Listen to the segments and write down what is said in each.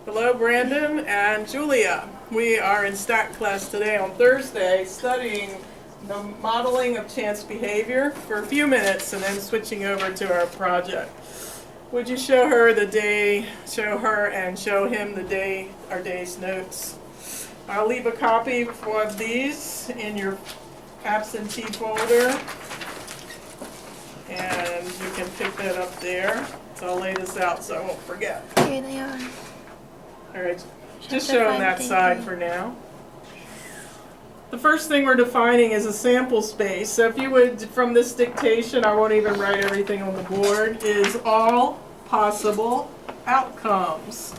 Hello, Brandon and Julia. We are in STAT class today on Thursday studying the modeling of chance behavior for a few minutes and then switching over to our project. Would you show her and show him our day's notes? I'll leave a copy of these in your absentee folder, and you can pick that up there. So I'll lay this out so I won't forget. Here they are. All right, just show them that side for now. The first thing we're defining is a sample space. So if you would, from this dictation, I won't even write everything on the board, is all possible outcomes.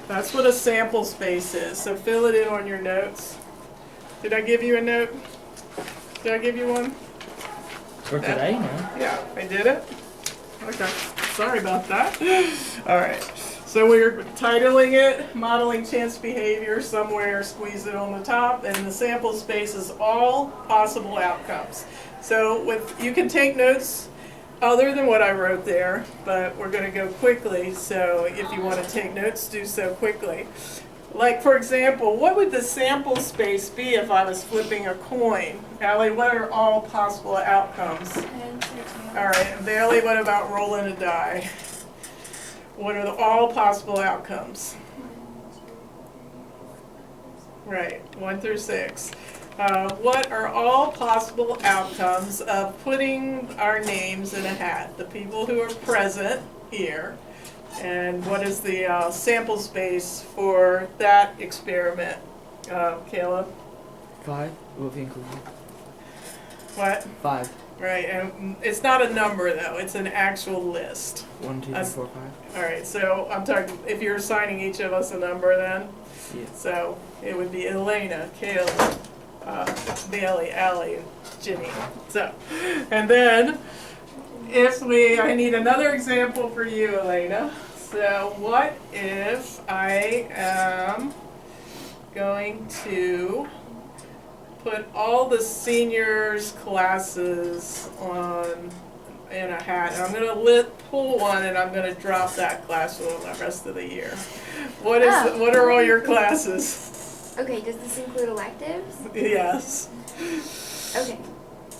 That's what a sample space is. So fill it in on your notes. Did I give you a note? Did I give you one? For today, no? Yeah, I did it? Okay, sorry about that. All right. So we're titling it, Modeling Chance Behavior, somewhere squeeze it on the top, and the sample space is all possible outcomes. So you can take notes other than what I wrote there, but we're going to go quickly, so if you want to take notes, do so quickly. Like, for example, what would the sample space be if I was flipping a coin? Allie, what are all possible outcomes? All right, and Bailey, what about rolling a die? What are all possible outcomes? Right, 1 through 6. What are all possible outcomes of putting our names in a hat? The people who are present here. And what is the sample space for that experiment, Caleb? 5 will be included. What? 5. Right, and it's not a number though, it's an actual list. 1, 2, 3, 4, 5. Alright, so I'm talking, if you're assigning each of us a number then? Yeah. So it would be Elena, Caleb, Bailey, Allie, Ginny. So, and then I need another example for you, Elena. So what if I am going to put all the seniors' classes in a hat, and I'm going to pull one, and I'm going to drop that class for the rest of the year. What are all your classes? Okay, does this include electives? Yes. Okay,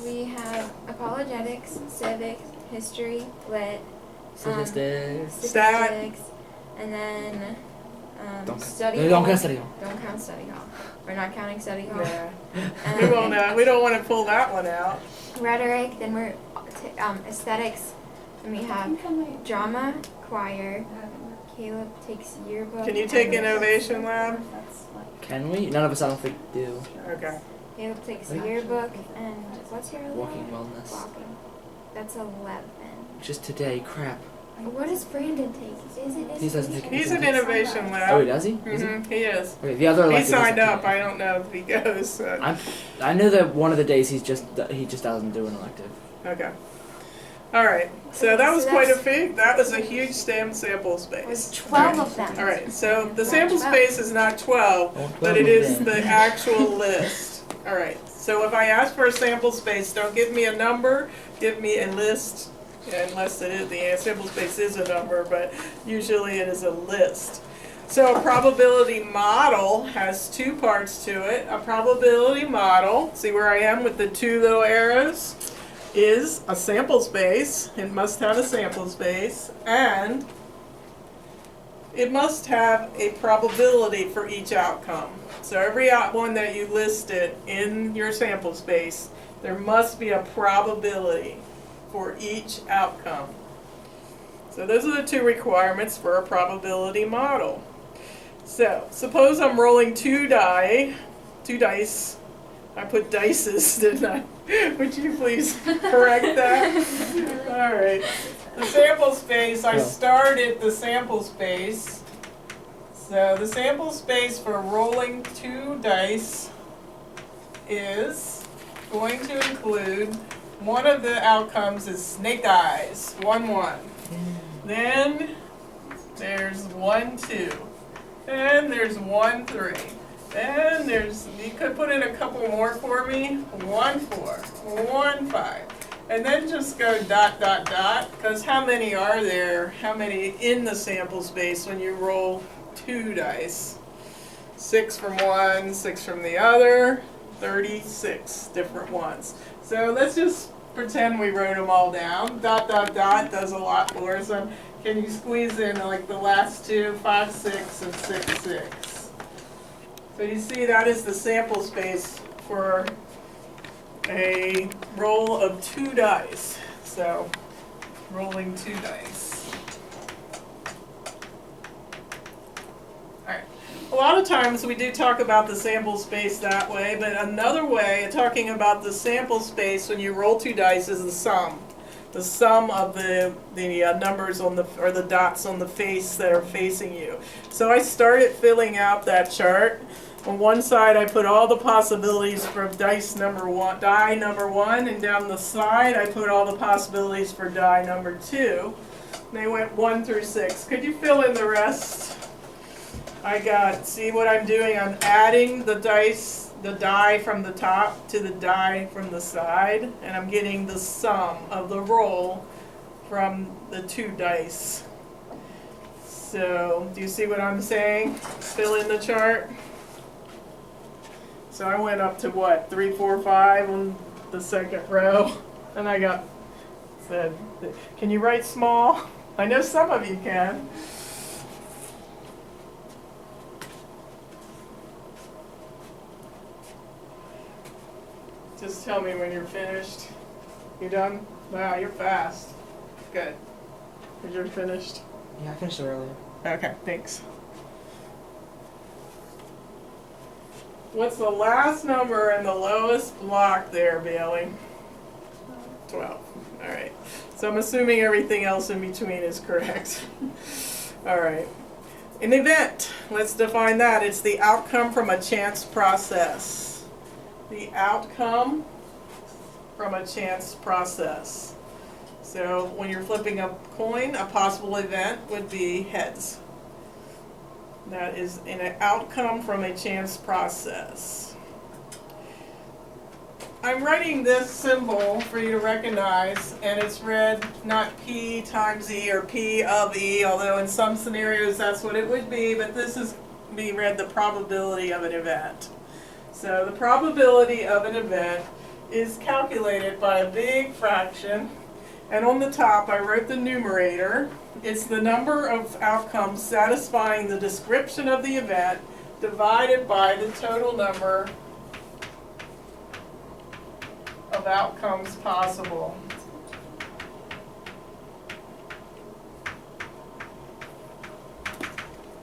we have apologetics, civics, history, lit, statistics, and then study hall. Don't count study hall. Don't count study hall. We're not counting study hall. Yeah. We don't want to pull that one out. Rhetoric, then we're aesthetics, and we have drama, choir. Caleb takes yearbook. Can you take Innovation Lab? Can we? None of us, I don't think, do. Okay. Caleb takes yearbook, and what's your other Walking one? wellness. Walking. That's 11. Just today, crap. What does Brandon take? He doesn't take He's an Innovation Lab. Oh, does he? Is Mm-hmm, he is. Okay, the other He elective signed isn't up. today. I don't know if he goes. I know that one of the days he just doesn't do an elective. Okay. All right. So that was quite a feat. That was a huge STEM sample space. There's 12 of them. All right. So the sample space is not 12, but it is the actual list. All right. So if I ask for a sample space, don't give me a number. Give me a list. Unless the sample space is a number, but usually it is a list. So a probability model has 2 parts to it. A probability model, see where I am with the 2 little arrows, is a sample space. It must have a sample space, and it must have a probability for each outcome. So every one that you listed in your sample space, there must be a probability for each outcome. So those are the 2 requirements for a probability model. So suppose I'm rolling 2 dice. I put dices, didn't I? Would you please correct that? All right. The sample space, I started the sample space. So the sample space for rolling 2 dice is going to include one of the outcomes is snake eyes, 1, 1. Then there's 1, 2. Then there's 1, 3. Then you could put in a couple more for me. 1, 4, 1, 5. And then just go dot, dot, dot, because how many are there? How many in the sample space when you roll 2 dice? 6 from one, 6 from the other, 36 different ones. So let's just pretend we wrote them all down. Dot, dot, dot does a lot for us. So can you squeeze in like the last 2, 5, 6, and 6, 6? So you see that is the sample space for a roll of 2 dice. So rolling 2 dice. Alright. A lot of times we do talk about the sample space that way, but another way of talking about the sample space when you roll 2 dice is the sum. The sum of the numbers on the, or the dots on the face that are facing you. So I started filling out that chart. On one side, I put all the possibilities for die number one, and down the side, I put all the possibilities for die number 2. They went 1 through 6. Could you fill in the rest? I got, see what I'm doing? I'm adding the die from the top to the die from the side, and I'm getting the sum of the roll from the 2 dice. So, do you see what I'm saying? Fill in the chart. So I went up to what, 3, 4, 5 on the second row, and I got said, can you write small? I know some of you can. Just tell me when you're finished. You done? Wow, you're fast. Good. You're finished? Yeah, I finished it earlier. Okay, thanks. What's the last number in the lowest block there, Bailey? 12. All right. So I'm assuming everything else in between is correct. All right. An event. Let's define that. It's the outcome from a chance process. The outcome from a chance process. So when you're flipping a coin, a possible event would be heads. That is an outcome from a chance process. I'm writing this symbol for you to recognize, and it's read not P times E or P of E, although in some scenarios that's what it would be, but this is being read the probability of an event. So the probability of an event is calculated by a big fraction, and on the top I wrote the numerator. It's the number of outcomes satisfying the description of the event divided by the total number of outcomes possible.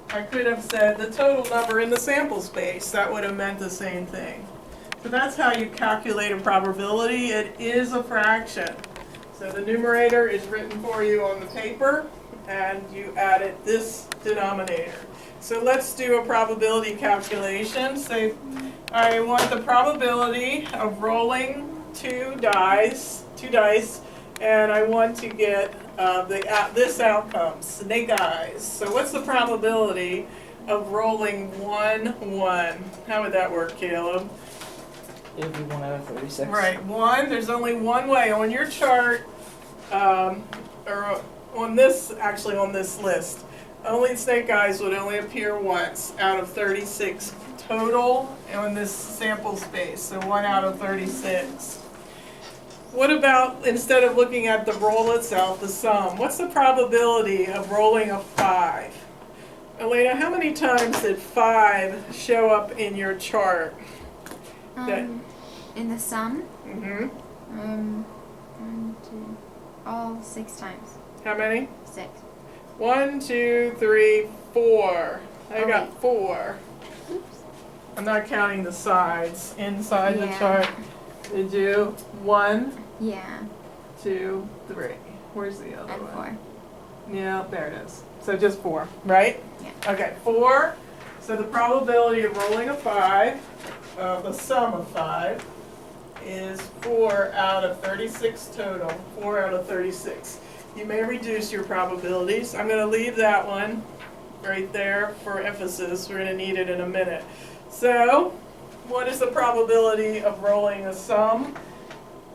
I could have said the total number in the sample space. That would have meant the same thing. So that's how you calculate a probability. It is a fraction. So the numerator is written for you on the paper, and you added this denominator. So let's do a probability calculation. Say I want the probability of rolling 2 dice, and I want to get this outcome, snake eyes. So what's the probability of rolling 1, 1? How would that work, Caleb? It would be 1 out of 36. Right, 1. There's only one way on your chart, or on this list. Only snake eyes would only appear once out of 36 total in this sample space. So 1 out of 36. What about, instead of looking at the roll itself, the sum? What's the probability of rolling a 5? Elena, how many times did 5 show up in your chart? In the sum? Mm-hmm. 1, 2, all 6 times. How many? 6. 1, 2, 3, 4. I got Okay. 4. Oops. I'm not counting the sides. Inside the Yeah. chart, did you? 1, Yeah. 2, 3. Where's the other And one? 4. Yeah, there it is. So just 4, right? Yeah. Okay, 4. So the probability of rolling a 5, the sum of 5, is 4 out of 36 total. 4 out of 36. You may reduce your probabilities. I'm going to leave that one right there for emphasis. We're going to need it in a minute. So, what is the probability of rolling a sum?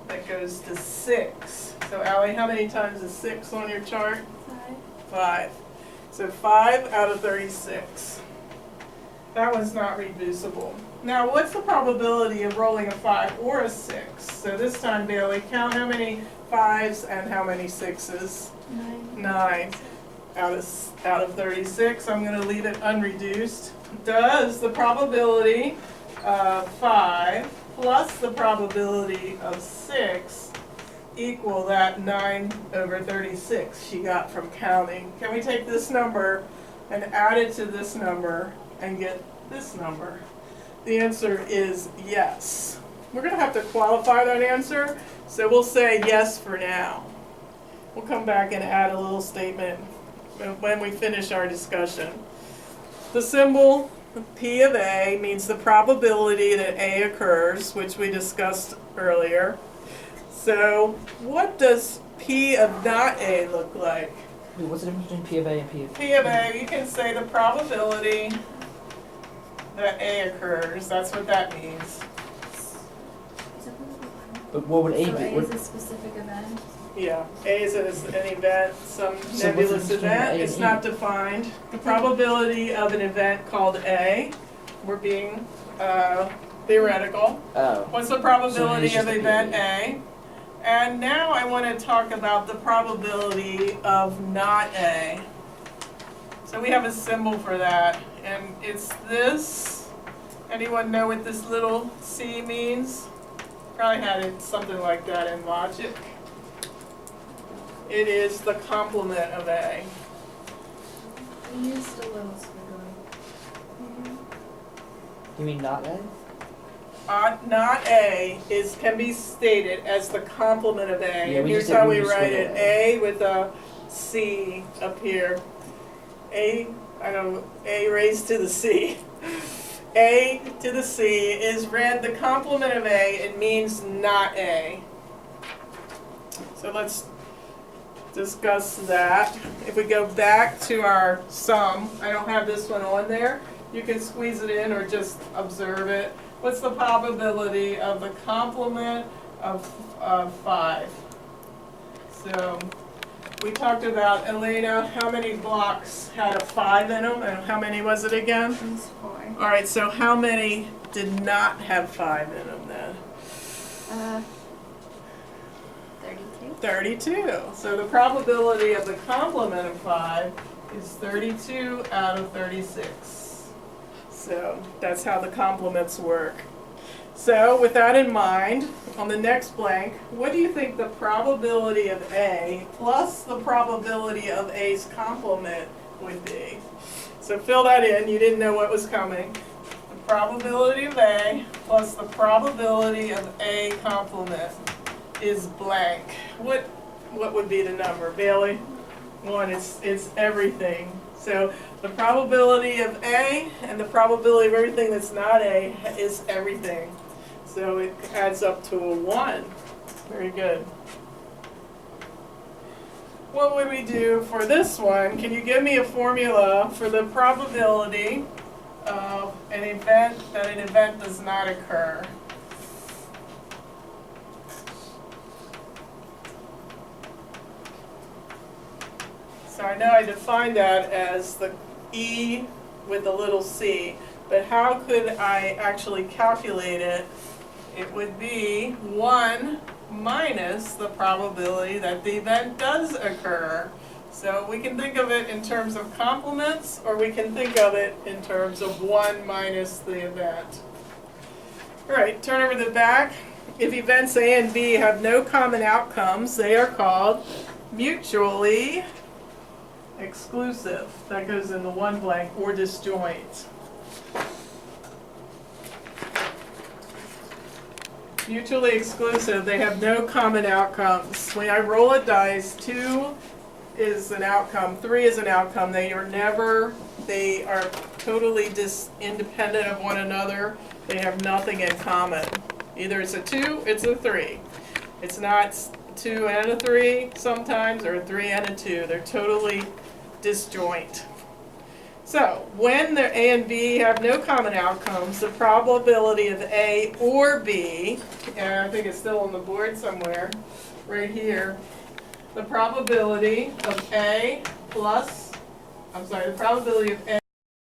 The that goes to 6. So Allie, how many times is 6 on your chart? 5. So 5 out of 36. That one's not reducible. Now, what's the probability of rolling a 5 or a 6? So this time, Bailey, count how many 5s and how many 6s. 9 out of 36. I'm going to leave it unreduced. Does the probability of 5 plus the probability of 6 equal that 9 over 36 she got from counting? Can we take this number and add it to this number and get this number? The answer is yes. We're going to have to qualify that answer, so we'll say yes for now. We'll come back and add a little statement when we finish our discussion. The symbol P of A means the probability that A occurs, which we discussed earlier. So what does P of not A look like? Wait, what's the difference between P of A and P of P of A, you can say the probability that A occurs. That's what that means. But what would A So be? A What, is a specific event. Yeah, A is an event, some So nebulous what's the difference between event. A and It's E? not defined. The probability of an event called A, we're being theoretical. oh. What's the probability So of A is just event a A? And now I want to talk about the probability of not A. So we have a symbol for that, and it's this. Anyone know what this little C means? Probably had it something like that in logic. It is the complement of A. We used a little squiggly. You mean not A? Not A can be stated as the complement of A. Yeah, And we here's just how did- we we just write squiggled it. A with a C up here. A raised to the C. A to the C is read the complement of A. It means not A. So let's discuss that. If we go back to our sum, I don't have this one on there. You can squeeze it in or just observe it. What's the probability of the complement of 5? So we talked about, Elena, how many blocks had a 5 in them, and how many was it again? It's 4. All right, so how many did not have 5 in them then? 32. 32. So the probability of the complement of 5 is 32 out of 36. So that's how the complements work. So with that in mind, on the next blank, what do you think the probability of A plus the probability of A's complement would be? So fill that in. You didn't know what was coming. The probability of A plus the probability of A complement is blank. What would be the number, Bailey? 1. It's everything. So the probability of A and the probability of everything that's not A is everything. So it adds up to a 1. Very good. What would we do for this one? Can you give me a formula for the probability of an event does not occur? So I know I defined that as the E with a little c, but how could I actually calculate it? It would be 1 minus the probability that the event does occur. So we can think of it in terms of complements, or we can think of it in terms of 1 minus the event. All right, turn over the back. If events A and B have no common outcomes, they are called mutually exclusive. That goes in the one blank, or disjoint. Mutually exclusive, they have no common outcomes. When I roll a dice, 2 is an outcome, 3 is an outcome. They are totally independent of one another. They have nothing in common. Either it's a 2, it's a 3. It's not 2 and a 3 sometimes, or a 3 and a 2. They're totally disjoint. So, when the A and B have no common outcomes, the probability of A or B, and I think it's still on the board somewhere, right here, the probability of A plus, the probability of A